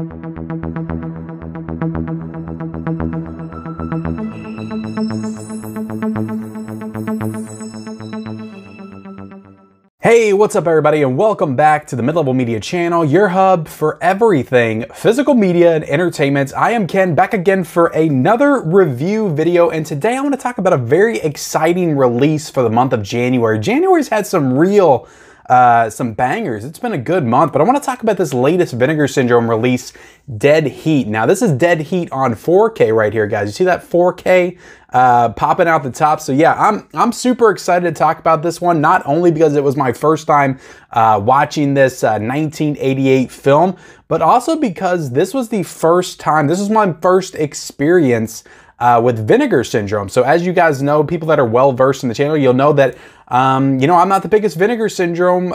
Hey, what's up everybody, and welcome back to the Mid-Level Media channel, your hub for everything physical media and entertainment. I am Ken, back again for another review video, and today I want to talk about a very exciting release for the month of January. January's had some real some bangers. It's been a good month, but I want to talk about this latest Vinegar Syndrome release, Dead Heat. Now, this is Dead Heat on 4K right here, guys. You see that 4K popping out the top? So yeah, I'm super excited to talk about this one, not only because it was my first time watching this 1988 film, but also because this was the first time, this was my first experience with Vinegar Syndrome. So as you guys know, people that are well versed in the channel, you'll know that you know, I'm not the biggest Vinegar Syndrome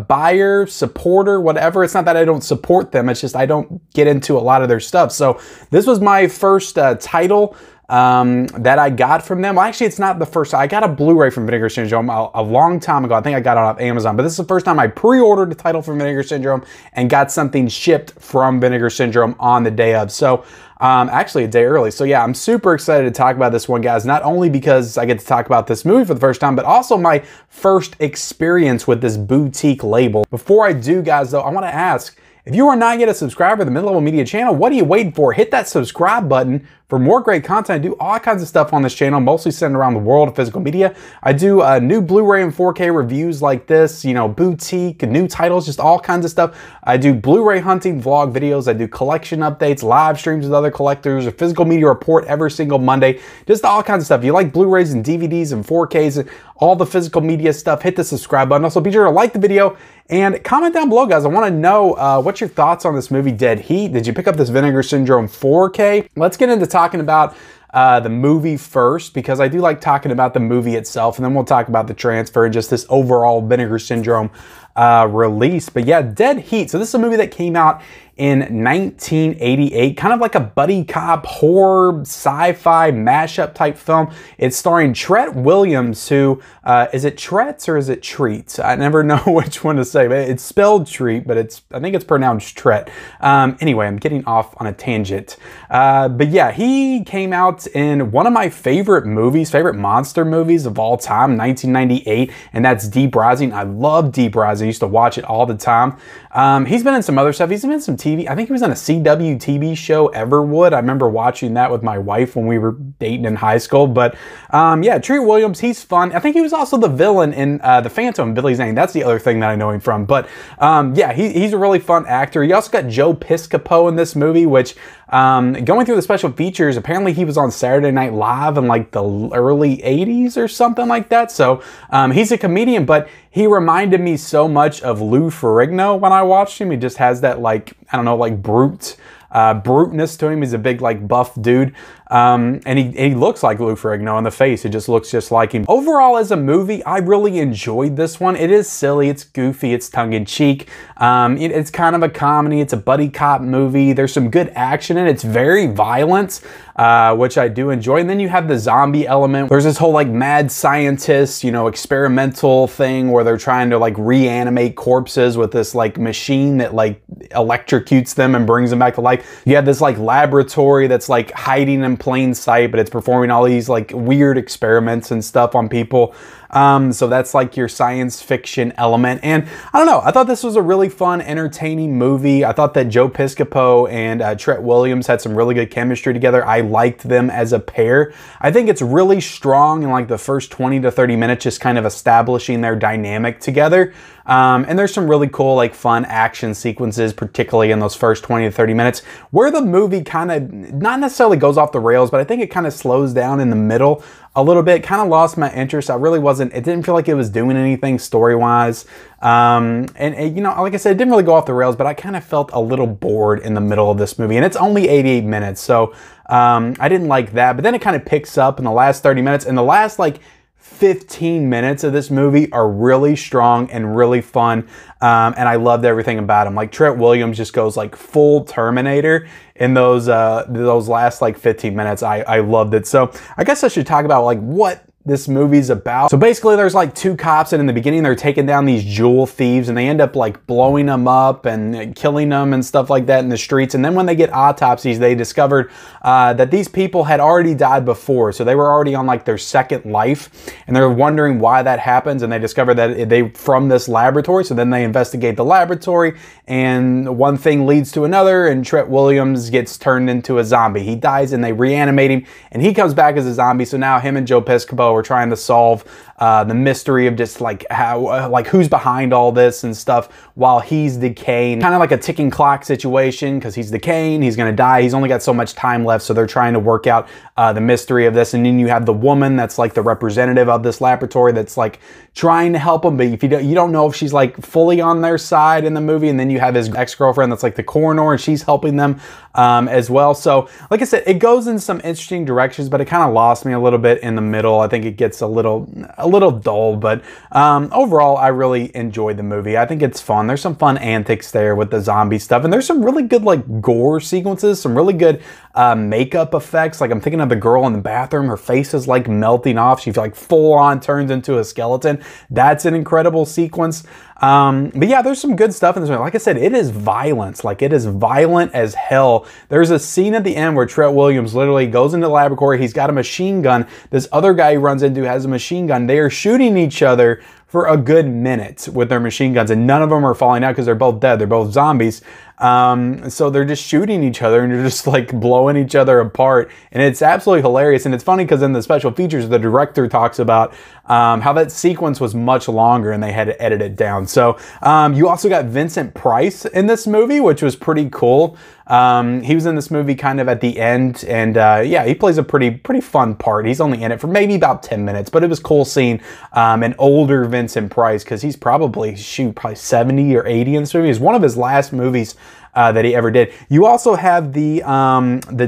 buyer, supporter, whatever. It's not that I don't support them, it's just I don't get into a lot of their stuff. So this was my first title that I got from them. Well, actually, it's not the first. I got a Blu-ray from Vinegar Syndrome a long time ago. I think I got it off Amazon, but this is the first time I pre-ordered a title from Vinegar Syndrome and got something shipped from Vinegar Syndrome on the day of. So actually a day early. So yeah, I'm super excited to talk about this one, guys, not only because I get to talk about this movie for the first time, but also my first experience with this boutique label. Before I do, guys, though, I want to ask, if you are not yet a subscriber to the Mid-Level Media channel, what are you waiting for? Hit that subscribe button for more great content. I do all kinds of stuff on this channel, mostly centered around the world of physical media. I do new Blu-ray and 4K reviews like this, you know, boutique, new titles, just all kinds of stuff. I do Blu-ray hunting, vlog videos. I do collection updates, live streams with other collectors, a physical media report every single Monday, just all kinds of stuff. If you like Blu-rays and DVDs and 4Ks and all the physical media stuff, hit the subscribe button. Also, be sure to like the video and comment down below, guys. I want to know what's your thoughts on this movie, Dead Heat. Did you pick up this Vinegar Syndrome 4K? Let's get into talking about the movie first, because I do like talking about the movie itself, and then we'll talk about the transfer and just this overall Vinegar Syndrome release. But yeah, Dead Heat. So this is a movie that came out in 1988, kind of like a buddy cop horror sci-fi mashup type film. It's starring Treat Williams, who is it Treats or is it Treats? I never know which one to say. It's spelled Treat, but I think it's pronounced Treat. Anyway, I'm getting off on a tangent. But yeah, he came out in one of my favorite movies, favorite monster movies of all time, 1998, and that's Deep Rising. I love Deep Rising. I used to watch it all the time. He's been in some other stuff. He's been in some TV. I think he was on a CW TV show, Everwood. I remember watching that with my wife when we were dating in high school. But yeah, Treat Williams, he's fun. I think he was also the villain in The Phantom, Billy Zane. That's the other thing that I know him from. But yeah, he's a really fun actor. You also got Joe Piscopo in this movie, which going through the special features, apparently he was on Saturday Night Live in like the early 80s or something like that. So he's a comedian, but he reminded me so much of Lou Ferrigno when I watched him. He just has that, like, I don't know, like bruteness to him. He's a big, like, buff dude. And he looks like Lou Ferrigno in the face. It just looks just like him. Overall, as a movie, I really enjoyed this one. It is silly, it's goofy, it's tongue-in-cheek. It's kind of a comedy, it's a buddy cop movie. There's some good action in it. It's very violent, which I do enjoy. And then you have the zombie element. There's this whole, like, mad scientist, you know, experimental thing where they're trying to, like, reanimate corpses with this, like, machine that, like, electrocutes them and brings them back to life. You have this, like, laboratory that's, like, hiding in plain sight, but it's performing all these, like, weird experiments and stuff on people. So that's like your science fiction element. And I don't know, I thought this was a really fun, entertaining movie. I thought that Joe Piscopo and Treat Williams had some really good chemistry together. I liked them as a pair. I think it's really strong in like the first 20 to 30 minutes, just kind of establishing their dynamic together. And there's some really cool, like, fun action sequences, particularly in those first 20 to 30 minutes, where the movie kind of, not necessarily goes off the rails, but I think it kind of slows down in the middle a little bit. Kind of lost my interest. I really wasn't, it didn't feel like it was doing anything story-wise. And you know, like I said, it didn't really go off the rails, but I kind of felt a little bored in the middle of this movie. And it's only 88 minutes, so I didn't like that. But then it kind of picks up in the last 30 minutes, and the last, like, 15 minutes of this movie are really strong and really fun, and I loved everything about him. Like, Treat Williams just goes like full Terminator in those last like 15 minutes. I loved it. So I guess I should talk about like what this movie's about. So basically there's like two cops, and in the beginning they're taking down these jewel thieves, and they end up like blowing them up and killing them and stuff like that in the streets. And then when they get autopsies, they discovered that these people had already died before. So they were already on like their second life, and they're wondering why that happens. And they discover that they from this laboratory. So then they investigate the laboratory, and one thing leads to another, and Treat Williams gets turned into a zombie. He dies and they reanimate him, and he comes back as a zombie. So now him and Joe Piscopo are trying to solve the mystery of just like how, like who's behind all this and stuff while he's decaying. Kind of like a ticking clock situation, because he's decaying, he's gonna die, he's only got so much time left, so they're trying to work out the mystery of this. And then you have the woman that's like the representative of this laboratory that's like trying to help him, but if you don't know if she's like fully on their side in the movie. And then you have his ex-girlfriend that's like the coroner, and she's helping them as well. So like I said, it goes in some interesting directions, but it kind of lost me a little bit in the middle. I think it gets a little dull, but overall I really enjoyed the movie. I think it's fun. There's some fun antics there with the zombie stuff, and there's some really good like gore sequences, some really good makeup effects. Like I'm thinking of the girl in the bathroom, her face is like melting off, she like full on turns into a skeleton. That's an incredible sequence. But yeah, there's some good stuff in this movie. Like I said, it is violence. Like it is violent as hell. There's a scene at the end where Treat Williams literally goes into the laboratory. He's got a machine gun. This other guy he runs into has a machine gun. They are shooting each other for a good minute with their machine guns, and none of them are falling out because they're both dead. They're both zombies. So they're just shooting each other, and they're just like blowing each other apart. And it's absolutely hilarious. And it's funny because in the special features, the director talks about how that sequence was much longer and they had to edit it down. So you also got Vincent Price in this movie, which was pretty cool. He was in this movie kind of at the end, and yeah, he plays a pretty fun part. He's only in it for maybe about 10 minutes, but it was cool seeing an older Vincent Price, because he's probably 70 or 80 in this movie. It's one of his last movies that he ever did. You also have the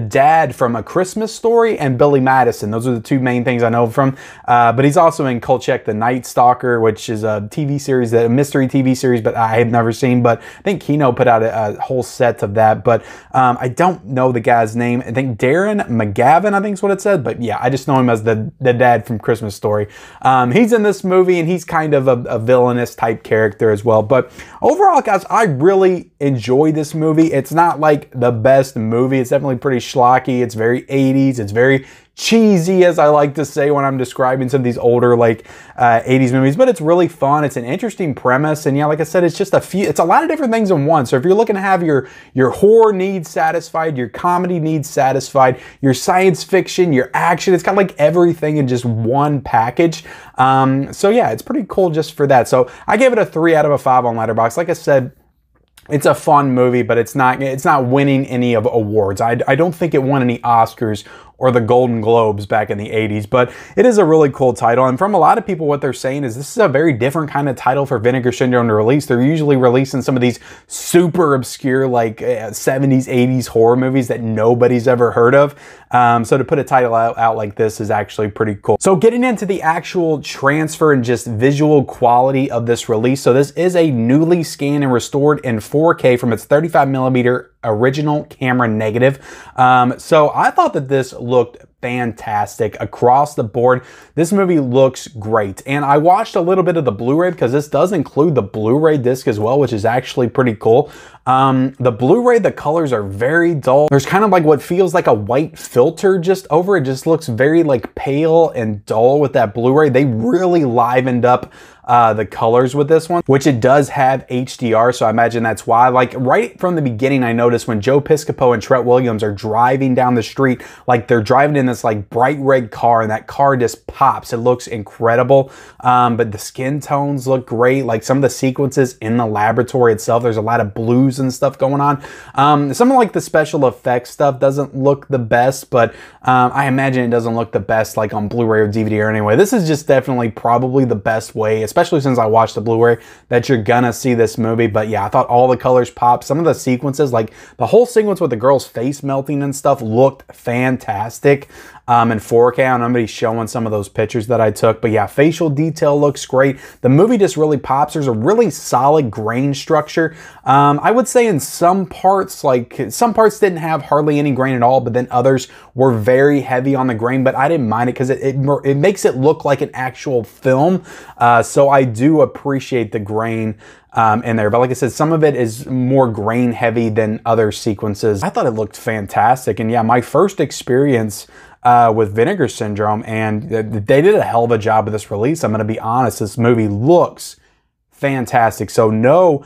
dad from A Christmas Story and Billy Madison. Those are the two main things I know from. But he's also in Kolchak the Night Stalker, which is a TV series, a mystery TV series, but I had never seen. But I think Kino put out a whole set of that. But I don't know the guy's name. I think Darren McGavin, I think is what it said. But yeah, I just know him as the dad from Christmas Story. He's in this movie, and he's kind of a villainous type character as well. But overall, guys, I really enjoyed this movie. It's not like the best movie. It's definitely pretty schlocky. It's very 80s. It's very cheesy, as I like to say when I'm describing some of these older like 80s movies, but it's really fun. It's an interesting premise, and yeah, like I said, it's just it's a lot of different things in one. So if you're looking to have your horror needs satisfied, your comedy needs satisfied, your science fiction, your action, it's got like everything in just one package. So yeah, it's pretty cool just for that. So I gave it a 3 out of 5 on Letterboxd. Like I said, it's a fun movie, but it's not winning any of awards. I don't think it won any Oscars or the Golden Globes back in the 80s, but it is a really cool title. And from a lot of people, what they're saying is this is a very different kind of title for Vinegar Syndrome to release. They're usually releasing some of these super obscure like 70s, 80s horror movies that nobody's ever heard of. So to put a title out like this is actually pretty cool. So getting into the actual transfer and just visual quality of this release. So this is a newly scanned and restored in 4K from its 35mm original camera negative. So I thought that this looked fantastic across the board. This movie looks great. And I watched a little bit of the Blu-ray because this does include the Blu-ray disc as well, which is actually pretty cool. The Blu-ray, the colors are very dull. There's kind of like what feels like a white filter just over it. Just looks very like pale and dull with that Blu-ray. They really livened up the colors with this one, which it does have HDR, so I imagine that's why. Like right from the beginning, I noticed when Joe Piscopo and Treat Williams are driving down the street, like they're driving in this like bright red car, and that car just pops. It looks incredible. But the skin tones look great. Like some of the sequences in the laboratory itself, there's a lot of blues and stuff going on. Some of like the special effects stuff doesn't look the best, but I imagine it doesn't look the best like on Blu-ray or DVD or anyway. This is just definitely probably the best way, especially especially since I watched the Blu-ray, that you're gonna see this movie. But yeah, I thought all the colors popped. Some of the sequences, like the whole sequence with the girl's face melting and stuff, looked fantastic in 4K. And I'm gonna be showing some of those pictures that I took. But yeah, facial detail looks great. The movie just really pops. There's a really solid grain structure. I would say in some parts, like some parts didn't have hardly any grain at all, but then others were very heavy on the grain. But I didn't mind it because it makes it look like an actual film. So I do appreciate the grain in there. But like I said, some of it is more grain heavy than other sequences. I thought it looked fantastic. And yeah, my first experience with Vinegar Syndrome, and they did a hell of a job with this release. I'm going to be honest, this movie looks fantastic. So no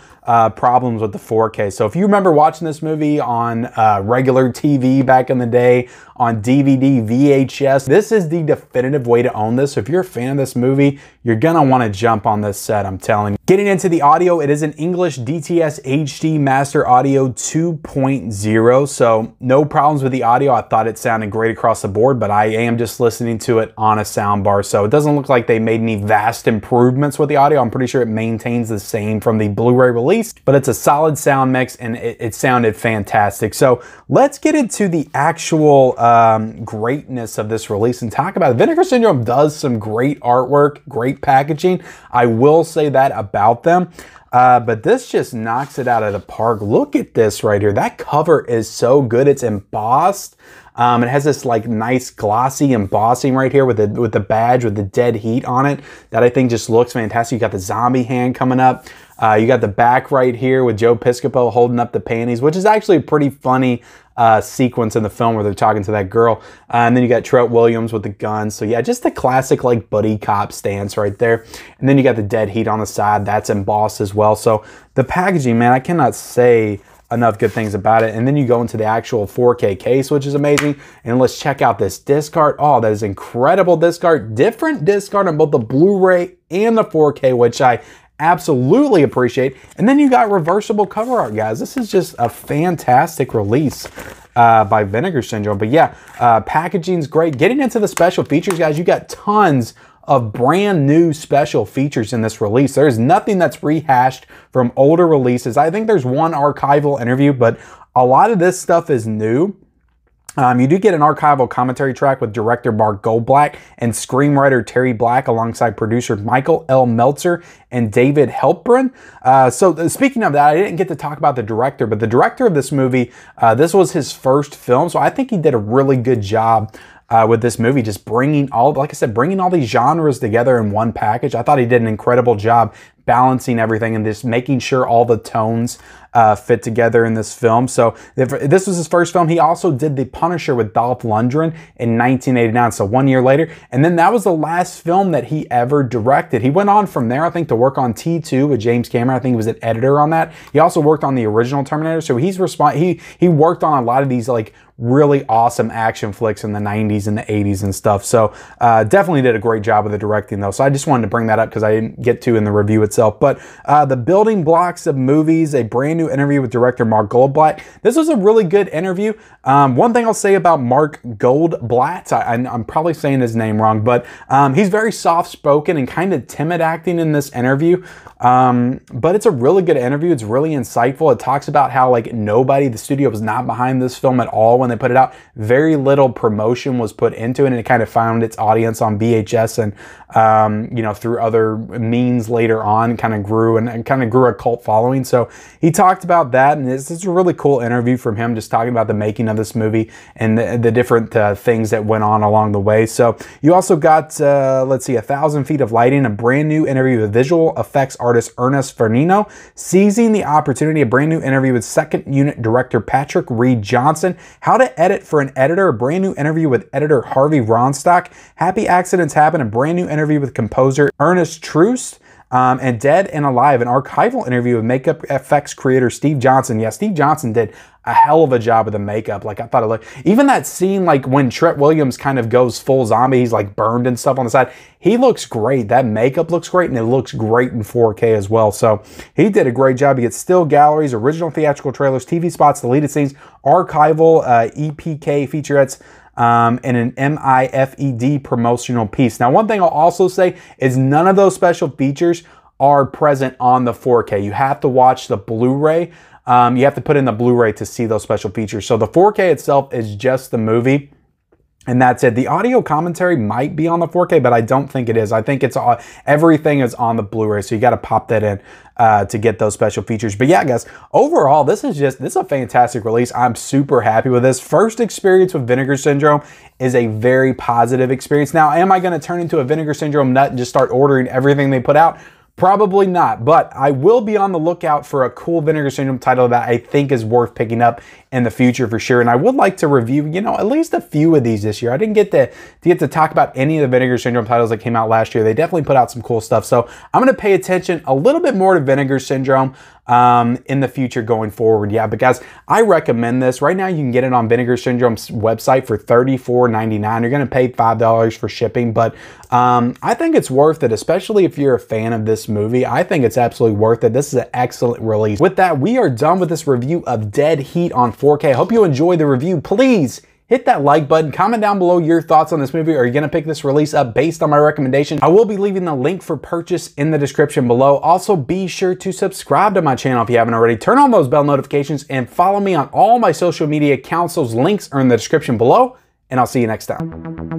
problems with the 4K. So if you remember watching this movie on regular TV back in the day, on DVD, VHS, this is the definitive way to own this. So if you're a fan of this movie, you're gonna want to jump on this set, I'm telling you. Getting into the audio, it is an English DTS HD Master Audio 2.0. So no problems with the audio. I thought it sounded great across the board, but I am just listening to it on a soundbar. So it doesn't look like they made any vast improvements with the audio. I'm pretty sure it maintains the same from the Blu-ray release, but it's a solid sound mix and it sounded fantastic. So let's get into the actual greatness of this release and talk about it. Vinegar Syndrome does some great artwork, great packaging. I will say that about them. But this just knocks it out of the park. Look at this right here. That cover is so good. It's embossed. It has this like nice glossy embossing right here with the badge with the dead heat on it that I think just looks fantastic. You got the zombie hand coming up. You got the back right here with Joe Piscopo holding up the panties, which is actually a pretty funny sequence in the film where they're talking to that girl. And then you got Treat Williams with the gun. So yeah, just the classic like buddy cop stance right there. And then you got the dead heat on the side. That's embossed as well. So the packaging, man, I cannot say enough good things about it. And then you go into the actual 4K case, which is amazing. And let's check out this disc art. Oh, that is incredible disc art. Different disc art on both the Blu-ray and the 4K, which I absolutely appreciate. And then you got reversible cover art, guys. This is just a fantastic release by Vinegar Syndrome. But yeah, packaging's great. Getting into the special features, guys, you got tons of brand new special features in this release. There's nothing that's rehashed from older releases. I think there's one archival interview, but a lot of this stuff is new. You do get an archival commentary track with director Mark Goldblatt and screenwriter Terry Black alongside producer Michael L. Meltzer and David Helprin. So speaking of that, I didn't get to talk about the director, but the director of this movie, this was his first film, so I think he did a really good job with this movie, just bringing all, like I said, bringing all these genres together in one package. I thought he did an incredible job balancing everything and just making sure all the tones fit together in this film. So if this was his first film. He also did The Punisher with Dolph Lundgren in 1989, so 1 year later. And then that was the last film that he ever directed. He went on from there, I think, to work on T2 with James Cameron. I think he was an editor on that. He also worked on the original Terminator, so he worked on a lot of these like really awesome action flicks in the 90s and the 80s and stuff. So definitely did a great job with the directing though. So I just wanted to bring that up because I didn't get to in the review itself. But the building blocks of movies, a brand new interview with director Mark Goldblatt. This was a really good interview. One thing I'll say about Mark Goldblatt, I'm probably saying his name wrong, but he's very soft-spoken and kind of timid acting in this interview. But it's a really good interview. It's really insightful. It talks about how like the studio was not behind this film at all when they put it out. Very little promotion was put into it, and it kind of found its audience on VHS and you know, through other means later on, kind of grew a cult following. So he talked about that, and this is a really cool interview from him, just talking about the making of this movie and the different things that went on along the way. So you also got let's see, 1,000 Feet of Lighting, a brand new interview with visual effects artist Ernest Fernino, seizing the opportunity, a brand new interview with second unit director Patrick Reed Johnson, how to edit for an editor, a brand new interview with editor Harvey Ronstock, Happy Accidents Happen, a brand new interview with composer Ernest Troost, and Dead and Alive, an archival interview with makeup effects creator Steve Johnson. Yeah, Steve Johnson did a hell of a job with the makeup. Like, I thought it looked, even that scene, like when Treat Williams kind of goes full zombie, he's like burned and stuff on the side. He looks great. That makeup looks great, and it looks great in 4K as well. So he did a great job. He gets still galleries, original theatrical trailers, TV spots, deleted scenes, archival EPK featurettes, and an MIFED promotional piece. Now, one thing I'll also say is none of those special features are present on the 4K. You have to watch the Blu-ray. You have to put in the Blu-ray to see those special features. So the 4K itself is just the movie, and that's it. The audio commentary might be on the 4K, but I don't think it is. I think it's all, everything is on the Blu-ray, so you got to pop that in to get those special features. But yeah, guys, overall, this is a fantastic release. I'm super happy with this. First experience with Vinegar Syndrome is a very positive experience. Now, am I going to turn into a Vinegar Syndrome nut and just start ordering everything they put out? Probably not, but I will be on the lookout for a cool Vinegar Syndrome title that I think is worth picking up in the future for sure. And I would like to review, you know, at least a few of these this year. I didn't get to talk about any of the Vinegar Syndrome titles that came out last year. They definitely put out some cool stuff. So I'm going to pay attention a little bit more to Vinegar Syndrome in the future going forward. Yeah, but guys, I recommend this. Right now, you can get it on Vinegar Syndrome's website for $34.99. You're going to pay $5 for shipping, but I think it's worth it, especially if you're a fan of this movie. I think it's absolutely worth it. This is an excellent release. With that, we are done with this review of Dead Heat on 4K. I hope you enjoyed the review. Please hit that like button, comment down below your thoughts on this movie. Are you going to pick this release up based on my recommendation? I will be leaving the link for purchase in the description below. Also, be sure to subscribe to my channel if you haven't already. Turn on those bell notifications and follow me on all my social media accounts. Those links are in the description below, and I'll see you next time.